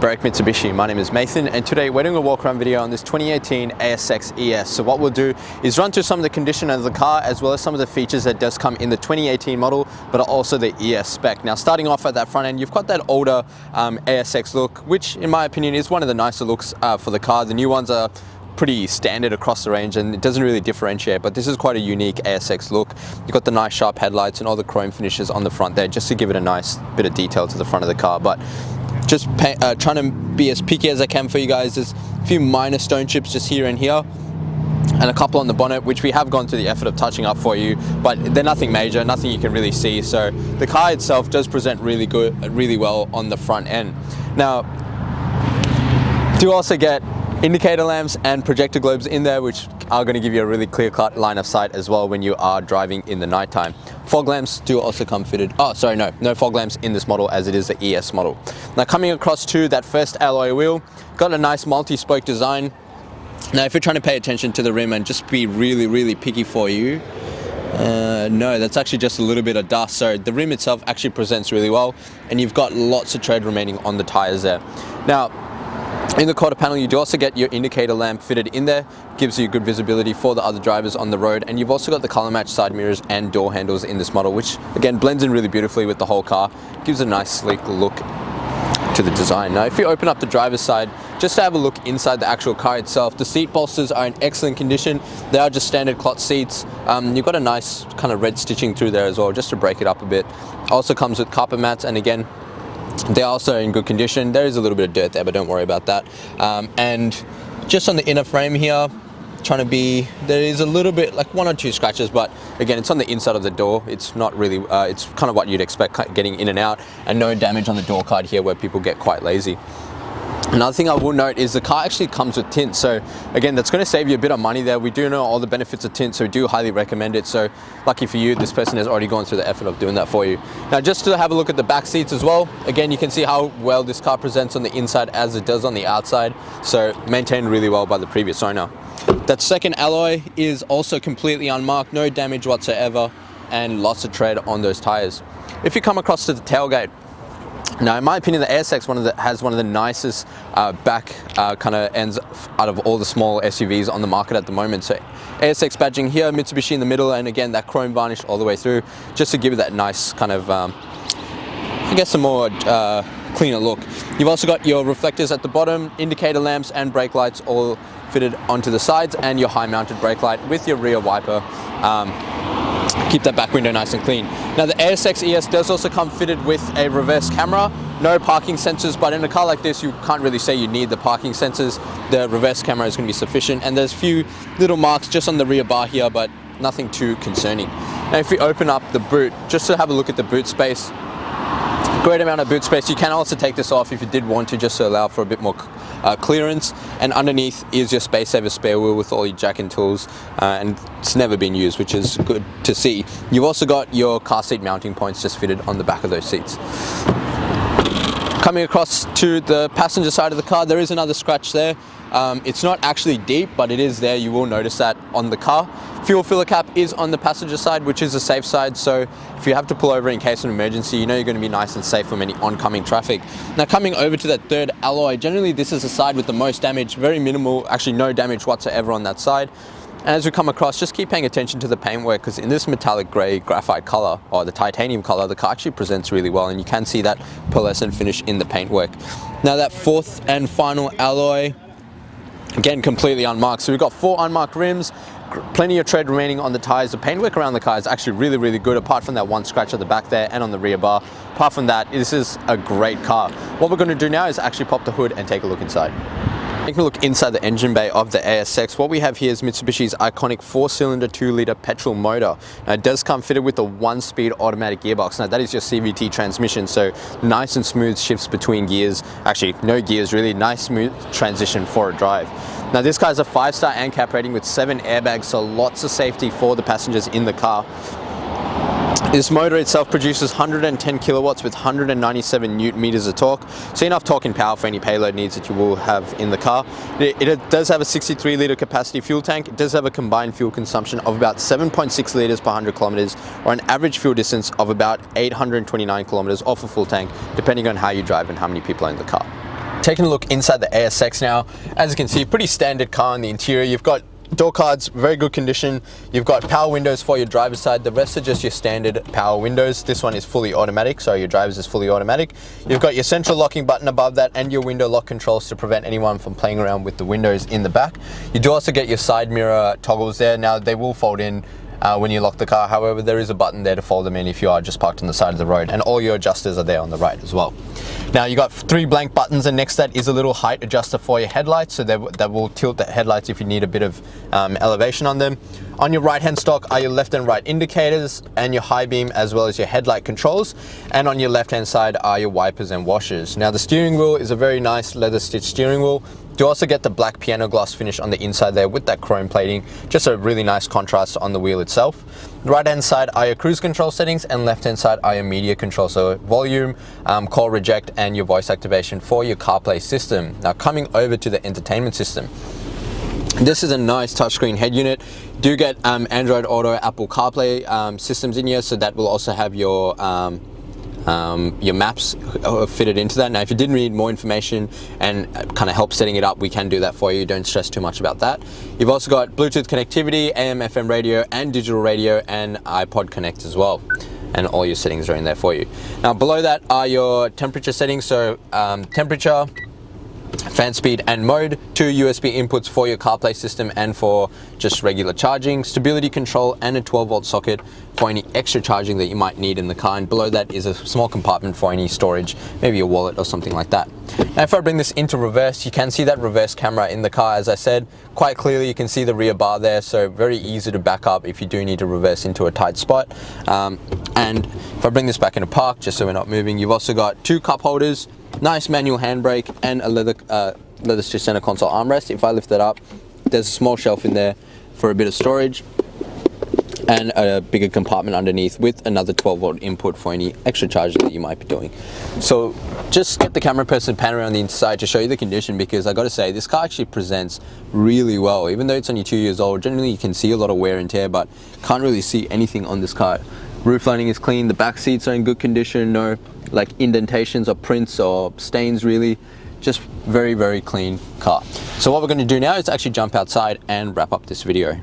Barrack Mitsubishi. My name is Nathan, and today we're doing a walk around video on this 2018 ASX ES. So what we'll do is run through some of the condition of the car as well as some of the features that does come in the 2018 model, but also the ES spec. Now, starting off at that front end, you've got that older ASX look, which in my opinion is one of the nicer looks for the car. The new ones are pretty standard across the range and it doesn't really differentiate, but this is quite a unique ASX look. You've got the nice sharp headlights and all the chrome finishes on the front there just to give it a nice bit of detail to the front of the car. But just trying to be as picky as I can for you guys. There's a few minor stone chips just here and here, and a couple on the bonnet, which we have gone to the effort of touching up for you, but they're nothing major, nothing you can really see. So the car itself does present really well on the front end. Now, do also get indicator lamps and projector globes in there, which are going to give you a really clear-cut line of sight as well when you are driving in the nighttime. Fog lamps do also come fitted. Oh, sorry, no fog lamps in this model as it is the ES model. Now, coming across to that first alloy wheel, got a nice multi-spoke design. Now, if you're trying to pay attention to the rim and just be really picky for you, no, that's actually just a little bit of dust. So the rim itself actually presents really well, and you've got lots of tread remaining on the tires there. Now, in the quarter panel, you do also get your indicator lamp fitted in there, gives you good visibility for the other drivers on the road, and you've also got the color match side mirrors and door handles in this model, which again blends in really beautifully with the whole car, gives a nice sleek look to the design. Now, if you open up the driver's side, just to have a look inside the actual car itself, the seat bolsters are in excellent condition. They are just standard cloth seats. You've got a nice kind of red stitching through there as well, just to break it up a bit. Also comes with carpet mats, and again, they're also in good condition. There is a little bit of dirt there, but don't worry about that. And just on the inner frame here, there is a little bit, like 1 or 2 scratches, but again, it's on the inside of the door. It's not really, it's kind of what you'd expect getting in and out, and no damage on the door card here where people get quite lazy. Another thing I will note is the car actually comes with tint, so again, that's going to save you a bit of money there. We do know all the benefits of tint, so we do highly recommend it. So lucky for you, this person has already gone through the effort of doing that for you. Now, just to have a look at the back seats as well, again, you can see how well this car presents on the inside as it does on the outside, so maintained really well by the previous owner. That second alloy is also completely unmarked, no damage whatsoever, and lots of tread on those tires. If you come across to the tailgate, now, in my opinion, the ASX has one of the nicest back kind of ends out of all the small SUVs on the market at the moment. So ASX badging here, Mitsubishi in the middle, and again, that chrome varnish all the way through, just to give it that nice kind of, I guess, a more cleaner look. You've also got your reflectors at the bottom, indicator lamps and brake lights all fitted onto the sides, and your high mounted brake light with your rear wiper. Keep that back window nice and clean. Now, the ASX ES does also come fitted with a reverse camera. No parking sensors, but in a car like this, you can't really say you need the parking sensors. The reverse camera is going to be sufficient, and there's a few little marks just on the rear bar here, but nothing too concerning. Now, if we open up the boot, just to have a look at the boot space, great amount of boot space. You can also take this off if you did want to, just to allow for a bit more clearance, and underneath is your space saver spare wheel with all your jack and tools, and it's never been used, which is good to see. You've also got your car seat mounting points just fitted on the back of those seats. Coming across to the passenger side of the car, there is another scratch there. It's not actually deep, but it is there. You will notice that on the car. Fuel filler cap is on the passenger side, which is a safe side, so if you have to pull over in case of an emergency, you know you're going to be nice and safe from any oncoming traffic. Now, coming over to that third alloy, generally this is the side with the most damage, very minimal, actually no damage whatsoever on that side. And as we come across, just keep paying attention to the paintwork, because in this metallic grey graphite color, or the titanium color, the car actually presents really well, and you can see that pearlescent finish in the paintwork. Now, that fourth and final alloy, again, completely unmarked. So we've got 4 unmarked rims, plenty of tread remaining on the tires. The paintwork around the car is actually really good, apart from that one scratch at the back there and on the rear bar. Apart from that, this is a great car. What we're going to do now is actually pop the hood and take a look inside. Taking a look inside the engine bay of the ASX, what we have here is Mitsubishi's iconic 4-cylinder 2-litre petrol motor. Now, it does come fitted with a 1-speed automatic gearbox. Now, that is your CVT transmission, so nice and smooth shifts between gears. Actually, no gears really, nice smooth transition for a drive. Now, this car has a 5-star ANCAP rating with 7 airbags, so lots of safety for the passengers in the car. This motor itself produces 110 kilowatts with 197 newton meters of torque, so enough torque and power for any payload needs that you will have in the car. It does have a 63 litre capacity fuel tank. It does have a combined fuel consumption of about 7.6 litres per 100 kilometers, or an average fuel distance of about 829 kilometers off a full tank, depending on how you drive and how many people are in the car. taking a look inside the ASX now. As you can see, pretty standard car on the interior. You've got door cards, very good condition. You've got power windows for your driver's side. The rest are just your standard power windows. This one is fully automatic, so your driver's is fully automatic. You've got your central locking button above that and your window lock controls to prevent anyone from playing around with the windows in the back. You do also get your side mirror toggles there. Now they will fold in when you lock the car. However, there is a button there to fold them in if you are just parked on the side of the road, and all your adjusters are there on the right as well. Now you got 3 blank buttons, and next to that is a little height adjuster for your headlights, so that will tilt the headlights if you need a bit of elevation on them. On your right hand stock are your left and right indicators and your high beam, as well as your headlight controls, and on your left hand side are your wipers and washers. Now the steering wheel is a very nice leather stitched steering wheel. You also get the black piano glass finish on the inside there with that chrome plating, just a really nice contrast on the wheel itself. Right hand side are your cruise control settings, and left hand side are your media control, so volume, call reject, and your voice activation for your CarPlay system. Now coming over to the entertainment system, this is a nice touchscreen head unit. You do get Android Auto, Apple CarPlay systems in here, so that will also have your maps fitted into that. Now if you did need more information and kind of help setting it up, we can do that for you. Don't stress too much about that. You've also got Bluetooth connectivity, AM, FM radio, and digital radio, and iPod Connect as well. And all your settings are in there for you. Now below that are your temperature settings, so temperature, fan speed, and mode. 2 USB inputs for your CarPlay system and for just regular charging, stability control, and a 12-volt socket for any extra charging that you might need in the car. And below that is a small compartment for any storage, maybe a wallet or something like that. Now if I bring this into reverse, you can see that reverse camera in the car. As I said, quite clearly you can see the rear bar there, so very easy to back up if you do need to reverse into a tight spot. And if I bring this back into park, just so we're not moving, you've also got 2 cup holders, nice manual handbrake, and a leather stitch center console armrest. If I lift that up, there's a small shelf in there for a bit of storage, and a bigger compartment underneath with another 12-volt input for any extra charging that you might be doing. So just get the camera person pan around the inside to show you the condition, because I got to say, this car actually presents really well. Even though it's only 2 years old, generally you can see a lot of wear and tear, but can't really see anything on this car. Roof lining is clean, the back seats are in good condition, no like indentations or prints or stains really. Just very, very clean car. So what we're going to do now is actually jump outside and wrap up this video.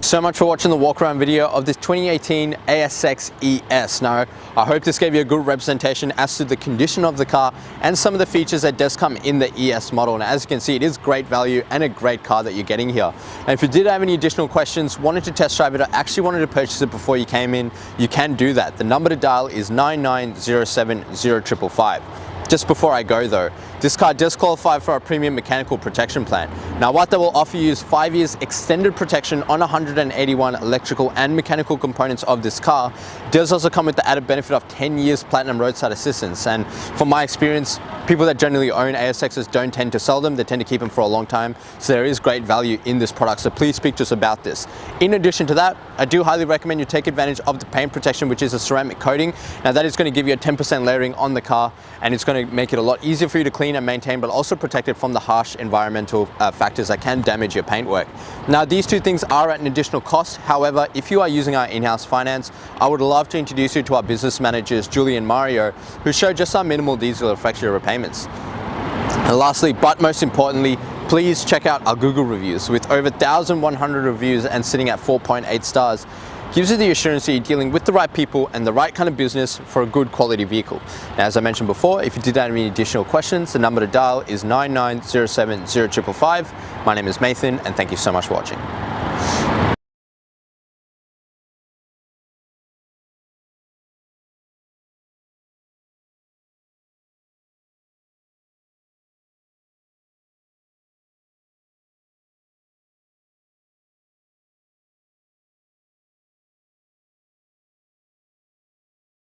So much for watching the walk around video of this 2018 ASX ES. Now, I hope this gave you a good representation as to the condition of the car and some of the features that does come in the ES model. And as you can see, it is great value and a great car that you're getting here. And if you did have any additional questions, wanted to test drive it, or actually wanted to purchase it before you came in, you can do that. The number to dial is 99070555. Just before I go though, this car does qualify for our premium mechanical protection plan. Now what that will offer you is 5 years extended protection on 181 electrical and mechanical components of this car. It does also come with the added benefit of 10 years platinum roadside assistance. And from my experience, people that generally own ASXs don't tend to sell them, they tend to keep them for a long time. So there is great value in this product, so please speak to us about this. In addition to that, I do highly recommend you take advantage of the paint protection, which is a ceramic coating. Now that is going to give you a 10% layering on the car, and it's going to make it a lot easier for you to clean and maintain, but also protect it from the harsh environmental factors that can damage your paintwork. Now these 2 things are at an additional cost. However, if you are using our in-house finance, I would love to introduce you to our business managers, Julie and Mario, who show just how minimal these will affect your repayments. And lastly, but most importantly, please check out our Google reviews. With over 1,100 reviews and sitting at 4.8 stars, gives you the assurance that you're dealing with the right people and the right kind of business for a good quality vehicle. Now, as I mentioned before, if you did have any additional questions, the number to dial is 99070555. My name is Nathan, and thank you so much for watching.